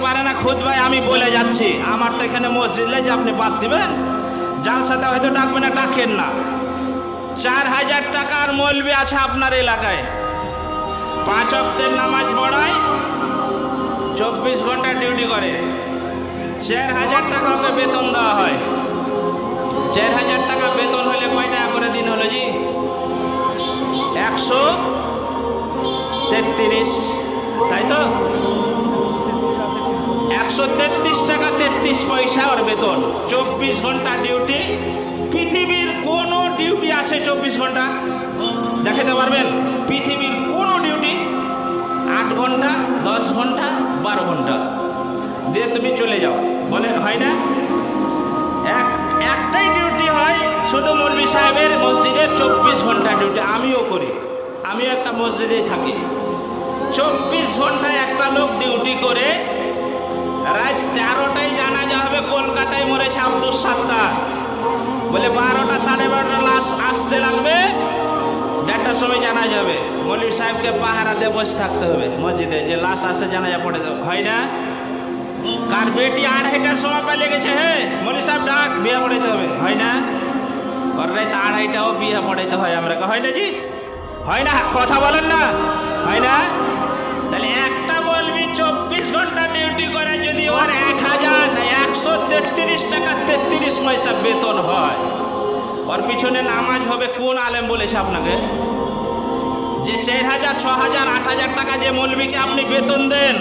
পারে না খুদ ভাই, আমি বলে যাচ্ছি। আমার তো এখানে মসজিদ নেই যে আপনি বাদ দিবেন। জালসাতে হয়তো ডাকবেন না, ডাকেন না। 4000 টাকার মৌলবি আছে আপনার এলাকায়, 5 ওয়াক্তের নামাজ পড়ায়, 24 ঘন্টা ডিউটি করে, 4000 টাকা ওকে বেতন দেওয়া হয়। 4000 টাকা বেতন হলে কয় টাকা করে দিন হলো জি? 133, তাই তো? 133 টাকা 33 পয়সা ওর বেতন। 24 ঘন্টা ডিউটি। পৃথিবীর কোন ডিউটি আছে 24 ঘন্টা? দেখাতে পারবেন? পৃথিবীর কোন ডিউটি 8 ঘন্টা, 10 ঘন্টা, 12 ঘন্টা দিয়ে তুমি চলে যাও, বলেন হয় না? একটাই ডিউটি হয় শুধু মৌলভী সাহেবের মসজিদের, 24 ঘন্টা ডিউটি। আমিও করি, আমিও একটা মসজিদে থাকি। 24 ঘন্টায় একটা লোক ডিউটি করে, রাত 13টায় জানাজা হবে। কলকাতায় মরেছে আব্দুল সাত্তার, বলে 12টা 12:30 লাশ আসতে লাগবে, 1:30টার সময় জানা যাবে। মৌলভী সাহেবকে পাহারা দিয়ে বসে থাকতে হবে মসজিদে, যে লাশ আসে জানাজা পড়ে দেবে, হয় না? কার বেটি 2:30টার সময় পালিয়ে গেছে, হে মৌলভী সাহেব ডাক, বিয়ে পড়াইতে হবে, হয় না? ওর রাত 2:30টাও বিয়ে পড়াইতে হয় আমরা, হয় না জি? হয় না? কথা বলেন না, হয় না? তাহলে একটা মৌলভী 24 ঘন্টা ডিউটি করে যদি ওর 1133 টাকা 33 পয়সা বেতন হয়, ওর পিছনে নামাজ হবে কোন আলেম বলেছে আপনাকে? যে 4000, 6000, 8000 টাকা যে মৌলভীকে আপনি বেতন দেন,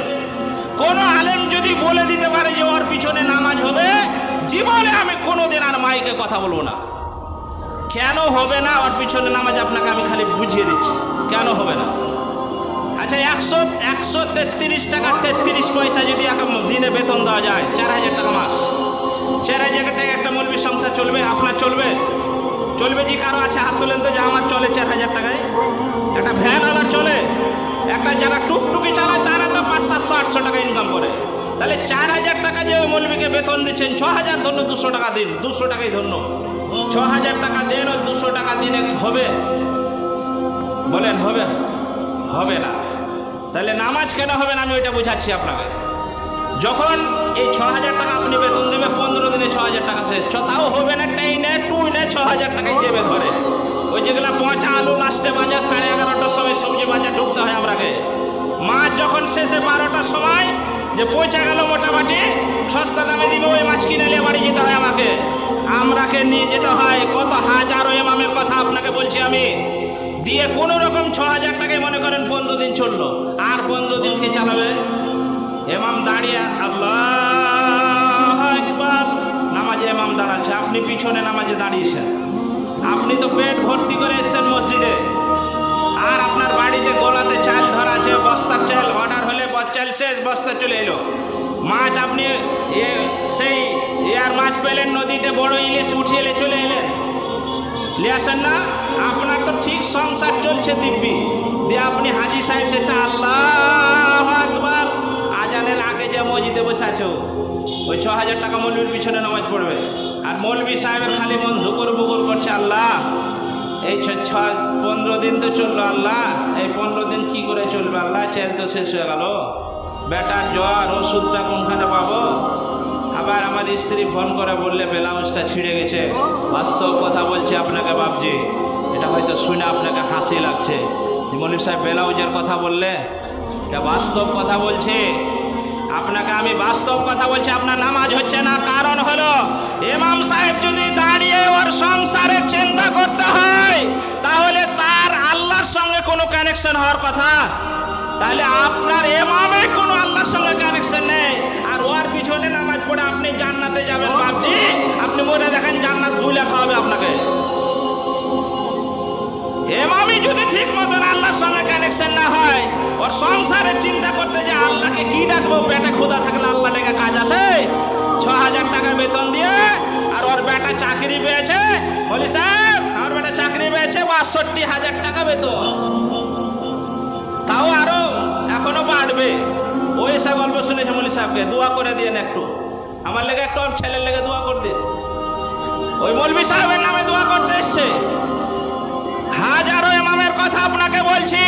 কোন আলেম যদি বলে দিতে পারে যে ওর পিছনে নামাজ হবে, জীবনে আমি কোনোদিন আর মাইকে কথা বলবো না। কেন হবে না ওর পিছনে নামাজ? আপনাকে আমি খালি বুঝিয়ে দিচ্ছি কেন হবে না। আচ্ছা, 133 টাকা 33 পয়সা যদি এক দিনে বেতন দেওয়া যায়, 4000 টাকা মাস, 4000 টাকা একটা মৌলবীর সংসার চলবে? আপনার চলবে? চলবে জি? কারো আছে হাত তোলেন তো যে আমার চলে 4000 টাকায়? একটা ভ্যানওয়ালার চলে, একটা যারা টুকটুকি চালায় তারা তো 500, 700, 800 টাকা ইনকাম করে। তাহলে 4000 টাকা যে ওই মৌলবীকে বেতন দিচ্ছেন, 6000 ধন্য, 200 টাকা দিন, 200 টাকাই ধন্য, 6000 টাকা দেন, ওই 200 টাকা দিনে হবে? বলেন হবে? হবে না। তাহলে নামাজ কেন হবে না আমি ওইটা বুঝাচ্ছি আপনাকে। যখন এই 6000 টাকা আপনি বেতন দেবে, 15 দিনে 6000 টাকা শেষ, তাও হবে না। টাইনে টুইনে 6000 টাকায় চেপে ধরে। ওই যেগুলা পচা আলু লাস্টে বাজার 11:30টার সময় সবজি বাজার ঢুকতে হয় আমরাকে। মাছ যখন শেষে 12টার সময় যে পচা গেল মোটামুটি, সস্তা দামে দিবে, ওই মাছ কিনে নিয়ে বাড়ি যেতে হয় আমাকে, আমরাকে নিয়ে যেতে হয়। কত হাজারো ইমামের কথা আপনাকে বলছি আমি, দিয়ে কোনো রকম 6000 টাকায় মনে করেন 15 দিন চললো। আর 15 দিন কে চালাবে? ইমাম দাঁড়িয়ে আল্লাহু আকবার, নামাজে ইমাম দাঁড়াচ্ছে, আপনি পিছনে নামাজে দাঁড়িয়েছেন। আপনি তো পেট ভর্তি করে এসছেন মসজিদে, আর আপনার বাড়িতে গোলাতে চাল ধরা আছে, বস্তার চাল অর্ডার হলে চাল শেষ, বস্তা চলে এলো। মাছ আপনি সেই আর মাছ পেলেন নদীতে, বড় ইলিশ উঠিয়ে এলে চলে এলেন, নিয়ে আসেন না? আপনার তো ঠিক সংসার চলছে দিব্যি, দিয়ে আপনি হাজি সাহেব শেষে আল্লাহু আকবার, আজানের আগে যে মসজিদে বসে আছো, ওই 6000 টাকা মৌলবীর পিছনে নামাজ পড়বে। আর মৌলবী সাহেবের খালি মন ধুকুর বুকুর করছে, আল্লাহ এই 15 দিন তো চললো, আল্লাহ এই 15 দিন কি করে চলবে, আল্লাহ চাল তো শেষ হয়ে গেল, বেটার জ্বর, ওষুধটা কোনখানে পাবো? আবার আমার স্ত্রী ফোন করে বললে ব্লাউজটা ছিঁড়ে গেছে। বাস্তব কথা বলছি আপনাকে বাপজি, এটা হয়তো শুনে আপনাকে হাসি লাগছে। মৌলভী সাহেব ব্লাউজের কথা বললে, এটা বাস্তব কথা বলছি আপনাকে, আমি বাস্তব কথা বলছি। আপনার নামাজ হচ্ছে না, কারণ হলো ইমাম সাহেব যদি দাঁড়িয়ে ওর সংসারের চিন্তা করতে হয়, তাহলে তার আল্লাহর সঙ্গে কোনো কানেকশন হওয়ার কথা, তাহলে আপনার ইমামে কোনো আল্লাহর সঙ্গে কানেকশন নেই। আর ওর পিছনে নামাজ পড়ে আপনি জান্নাতে যাবেন বাপজি, আপনি মনে দেখেন জান্নাত ভুলে খাওয়াবে আপনাকে। ইমামই যদি ঠিক মতন আল্লাহর সঙ্গে কানেকশন না হয়, ওর সংসারের চিন্তা করতে যে আল্লাহকে কি ডাকবো, পেটে ক্ষুধা থাকলে আল্লাহ ডেকে কাজ আছে? 6000 টাকা বেতন দিয়ে, আর ওর বেটা চাকরি পেয়েছে, বলি সাহেব আমার বেটা চাকরি পেয়েছে 62,000 টাকা বেতন, তাও আরো এখনো বাড়বে। ওই এসে গল্প শুনেছে মৌলভী সাহেবকে, দোয়া করে দিয়েন একটু, আমার লেগে একটু, আমার ছেলের লেগে দোয়া করে দিন। ওই মৌলভী সাহেবের নামে দোয়া করতে এসছে। হাজারো ইমামের কথা আপনাকে বলছি,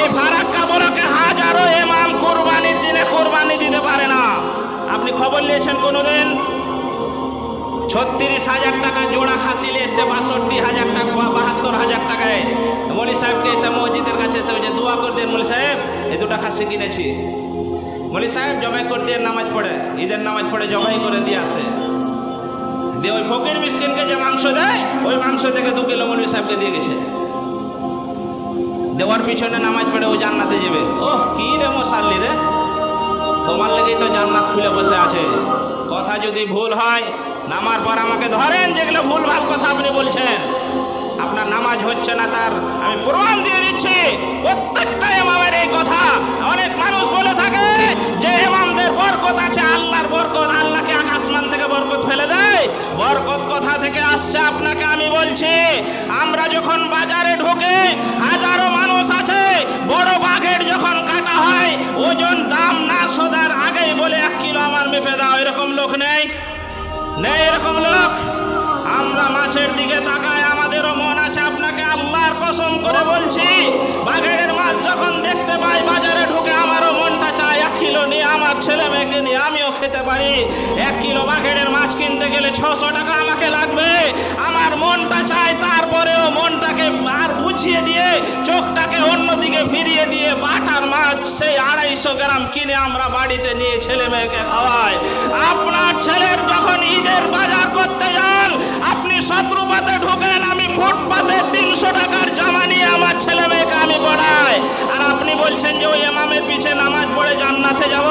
এই ফারাক্কা ব্লকে হাজারো ইমাম কুরবানির দিনে কুরবানি দিতে পারে না। 36,000 টাকা জোড়া খাসিলে এসে 62,000 টাকা 72,000 টাকায় মৌলী সাহেবকে এসে মসজিদের কাছে এসে বলছে দোয়া করে দেন মৌলী সাহেব এই দুটা খাসি কিনেছি। মৌলী সাহেব জবাই করে দিয়ে নামাজ পড়ে, ঈদের নামাজ পড়ে জবাই করে দিয়ে আসে, দিয়ে ওই ফকির মিসকিনকে যে মাংস দেয় ওই মাংস থেকে 2 কিলো মৌলী সাহেবকে দিয়ে গেছে। দেওয়ার পিছনে নামাজ পড়ে ও জান্নাতে যাবে। ওহ কি রে মশাল্লি রে, তোমার লেগেই তো জান্নাত খুলে বসে আছে। কথা যদি ভুল হয় নামার পর আমাকে ধরেন, যেগুলো ভুল ভাল কথা আপনি বলছেন, আপনার নামাজ হচ্ছে না তার আমি প্রমাণ দিয়ে দিচ্ছি। প্রত্যেকটা ইমামের এই কথা। অনেক মানুষ বলে থাকে যে ইমামদের বরকত আছে, আল্লাহর বরকত, আল্লাহকে আসমান থেকে বরকত ফেলে দেয়। বরকত কথা থেকে আসছে আপনাকে আমি বলছি। আমরা যখন বাজারে ঢোকে হাজারো মানুষ আছে, বড় বাঘের যখন কাটা হয় ওজন দাম না শোধার আগেই বলে 1 কিলো আমার মেপে দাও, এরকম লোক নেই? নেই এরকম লোক? আমরা মাছের দিকে তাকাই, আমাদেরও মন আছে। আপনাকে আল্লাহর কসম করে বলছি, বাঘের মাছ যখন দেখতে পাই বাজারে ঢুকে আমারও মনটা চায় 1 কিলো নিয়ে আমার ছেলে মেয়েকে নিয়ে আমিও খেতে পারি। 1 কিলো বাঘের মাছ কিনতে গেলে 600 টাকা আমাকে লাগবে। আমার মনটা চায়, তারপরেও মনটাকে আর বুঝিয়ে দিয়ে চোখটাকে অন্যদিকে ফিরিয়ে দিয়ে বাটার মাছ সেই 250 গ্রাম কিনে আমরা বাড়িতে নিয়ে ছেলে মেয়েকে খাওয়াই। আপনার ছেলের যখন ঈদের বাজার করতে যান আপনি শত্রুপাতে ঢোকেন, আমি ফুটপাতে 300 টাকার জামা নিয়ে আমার ছেলে মেয়েকে আমি পড়াই, আর আপনি বলছেন যে ওই ইমামের পিছে নামাজ পড়ে জান্নাতে যাব।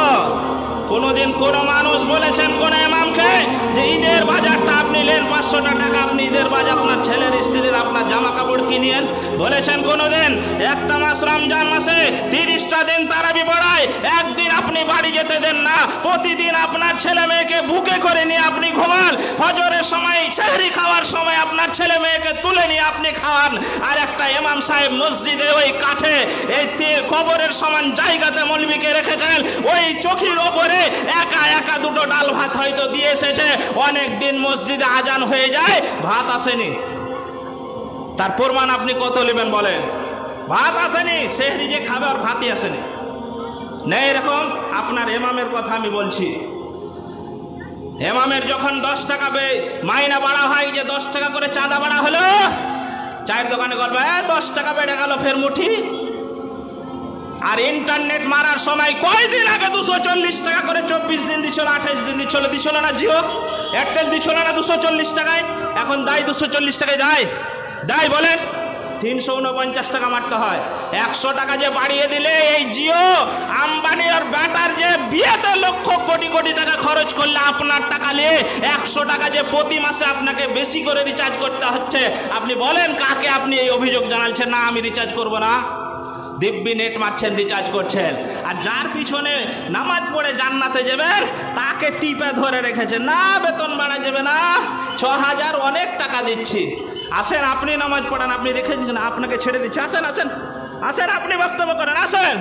কোনোদিন কোনো মানুষ বলেছেন কোন ইমামকে যে ঈদের বাজারটা আপনি নেন 500 টাকা, আপনি ঈদের বাজার আপনার ছেলের স্ত্রীর আপনার জামা কাপড় কিনেন? বলেছেন কোনোদিন? একটা মাস রমজান মাসে 30টা দিন তারাবি পড়ায়, একদিন আপনি বাড়ি যেতে দেন না। প্রতিদিন আপনার ছেলে মেয়েকে বুকে করে নিয়ে আপনি ঘুমান, ফজরের সময় সেহরি খাওয়ার সময় আপনার ছেলে মেয়েকে তুলে নিয়ে আপনি খাওয়ান। আর একটা ইমাম সাহেব মসজিদে ওই কাঠে এই কবরের সমান জায়গাতে মৌলবীকে রেখেছেন, ওই চোখের ওপরে একা একা 2টো ডাল ভাত হয়তো দিয়ে এসেছে। অনেক দিন মসজিদে আজান হয়ে যায়, ভাত আসেনি। তার প্রমাণ আপনি কত নেবেন বলেন? ভাত আসেনি, সেহরি যে খাবে আর ভাতই আসেনি। নেই এরকম? আপনার ইমামের কথা আমি বলছি। ইমামের যখন 10 টাকা মাইনা বাড়া হয়, যে 10 টাকা করে চাঁদা বাড়া হলো, চায়ের দোকানে বলবে 10 টাকা বেড়ে গেল ফের মুঠি। আর ইন্টারনেট মারার সময় কয়দিন আগে 240 টাকা করে 24 দিন দিচ্ছিল, 28 দিন দিচ্ছিল না? জিও এয়ারটেল দিচ্ছিল না 240 টাকায়? এখন দায় 240 টাকায় দায় বলেন? 349 টাকা মারতে হয়। 100 টাকা যে বাড়িয়ে দিলে এই জিও আম্বানি আর ব্যাটার যে বিয়েতে লক্ষ কোটি কোটি টাকা খরচ করলে আপনার টাকা নিয়ে 100 টাকা যে প্রতি মাসে আপনাকে বেশি করে রিচার্জ করতে হচ্ছে, আপনি বলেন কাকে আপনি এই অভিযোগ জানাচ্ছেন? না আমি রিচার্জ করব না, দিব্যি নেট মারছেন, রিচার্জ করছেন। আর যার পিছনে নামাজ পড়ে জান্নাতে যাবেন তাকে টিপে ধরে রেখেছেন, না বেতন বাড়া যাবে না, 6,000 অনেক টাকা দিচ্ছি, আসেন আপনি নামাজ পড়ান, আপনি রেখেছেন, আপনাকে ছেড়ে দিচ্ছি, আসেন আসেন আসেন আপনি বক্তব্য করেন, আসেন।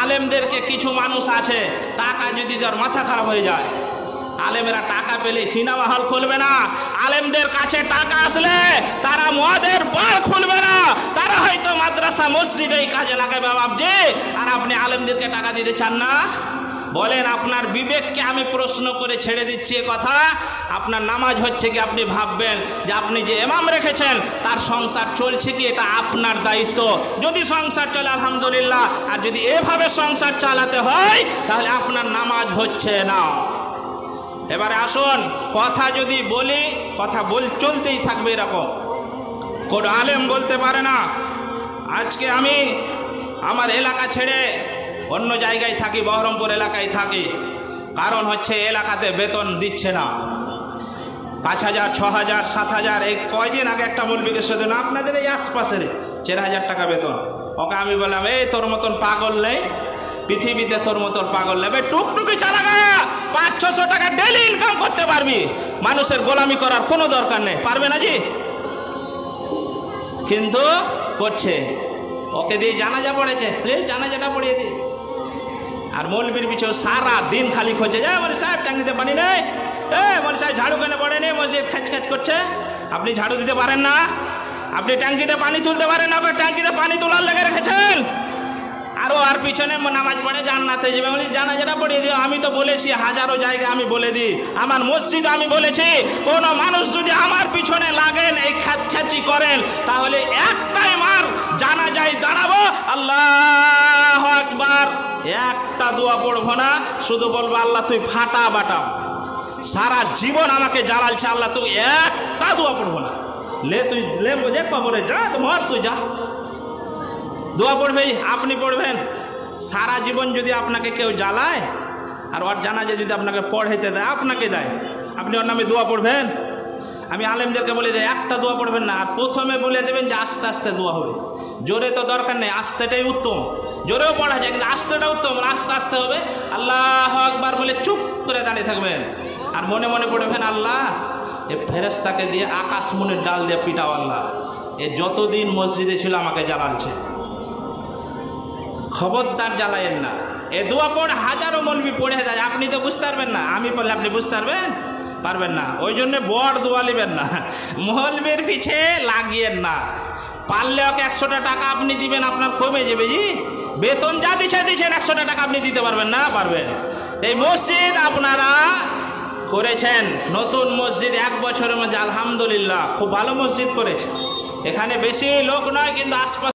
আলেমদেরকে কিছু মানুষ আছে টাকা যদি তার মাথা খারাপ হয়ে যায়, আলেমেরা টাকা পেলে সিনেমা হল খুলবে না, আলেমদের কাছে টাকা আসলে তারা মদের বার খুলবে না, তারা হয়তো মাদ্রাসা মসজিদেই কাজে লাগাবে বাবজি। আর আপনি আলেমদেরকে টাকা দিতে চান না? বলেন আপনার বিবেককে আমি প্রশ্ন করে ছেড়ে দিচ্ছি কথা। আপনার নামাজ হচ্ছে কি? আপনি ভাববেন যে আপনি যে ইমাম রেখেছেন তার সংসার চলছে কি, এটা আপনার দায়িত্ব। যদি সংসার চলে আলহামদুলিল্লাহ, আর যদি এভাবে সংসার চালাতে হয় তাহলে আপনার নামাজ হচ্ছে না। এবারে আসুন, কথা যদি বলি কথা চলতেই থাকবে এরকম। কোন আলেম বলতে পারে না আজকে আমি আমার এলাকা ছেড়ে অন্য জায়গায় থাকি, বহরমপুর এলাকায় থাকি, কারণ হচ্ছে এলাকাতে বেতন দিচ্ছে না, 5,000 6,000 7,000। এই কয়দিন আগে একটা মৌলবীকে শুধু না আপনাদের এই আশপাশের 4,000 টাকা বেতন। ওকে আমি বললাম এই তোর মতন পাগল নেই পৃথিবীতে, তোর মতন পাগল নেবে, টুকটুকি চালাগা 500-600 টাকা ডেলি ইনকাম করতে পারবি, মানুষের গোলামি করার কোনো দরকার নেই। পারবে না জি? কিন্তু করছে। ওকে দিয়ে জানাজা পড়েছে, জানাজাটা পড়িয়ে দিই। আর মৌলবীর পিছনে সারা দিন খালি খোঁজে যায়, বলে সাহেব টাঙ্গিতে পানি নেই, বলে সাহেব ঝাড়ু কেন পড়েনি, মসজিদ খ্যাচ খ্যাচ করছে। আপনি ঝাড়ু দিতে পারেন না? আপনি ট্যাঙ্কিতে পানি তুলতে পারেন না? ওকে ট্যাঙ্কিতে পানি তোলার লেগে রেখেছেন। আর পিছনে নামাজ পড়ে জান্নাতে যাবে বলি জানাজাটা পড়িয়ে দিও। আমি তো বলেছি হাজারো জায়গা আমি বলে দিই, আমার মসজিদ আমি বলেছি কোন মানুষ যদি আমার পিছনে লাগেন এই খ্যাচি করেন তাহলে একটাই মার জানাজায় দাঁড়াবো আল্লাহু আকবার, একটা দোয়া পড়বো না, শুধু বলবো আল্লাহ তুই ফাটা বাটা, সারা জীবন আমাকে জ্বালালছে আল্লাহ, তুই একটা দোয়া পড়বো না, তুই যে কবরে যা মর, তুই যা। দোয়া পড়বে আপনি পড়বেন। সারা জীবন যদি আপনাকে কেউ জ্বালায় আর ওর জানাজা যদি আপনাকে পড়াইতে দেয়, আপনাকে দেয়, আপনি ওর নামে দোয়া পড়বেন? আমি আলেমদেরকে বলে দিই একটা দোয়া পড়বেন না, আর প্রথমে বলে দেবেন যে আস্তে আস্তে দোয়া হবে। জোরে তো দরকার নেই, আস্তেটাই উত্তম। জোরেও পড়া যায় কিন্তু আস্তেটা উত্তম, আস্তে আস্তে হবে। আল্লাহু আকবার বলে চুপ করে দাঁড়িয়ে থাকবেন আর মনে মনে পড়বেন আল্লাহ এ ফেরেশতাকে দিয়ে আকাশ মনের ডাল দিয়ে পিটাও, আল্লাহ এ যতদিন মসজিদে ছিল আমাকে জ্বালাচ্ছে, খবরদার জ্বালায়েন না। এ দোয়া পড়ে হাজারো মৌলবি পড়ে যায়, আপনি তো বুঝতে পারবেন না, আমি বললে আপনি বুঝতে পারবেন না। ওই জন্য বড় দোয়া নেবেন না, মৌলবির পিছে লাগিয়েন না। পারলে ওকে 100টা টাকা আপনি দিবেন, আপনার কমে যাবে। জি বেতন যা দিচ্ছেন 100টা টাকা আপনি দিতে পারবেন না? পারবেন। এই মসজিদ আপনারা করেছেন, নতুন মসজিদ 1 বছরের মধ্যে আলহামদুলিল্লাহ খুব ভালো মসজিদ করেছে। এখানে বেশি লোক নয় কিন্তু আশপাশ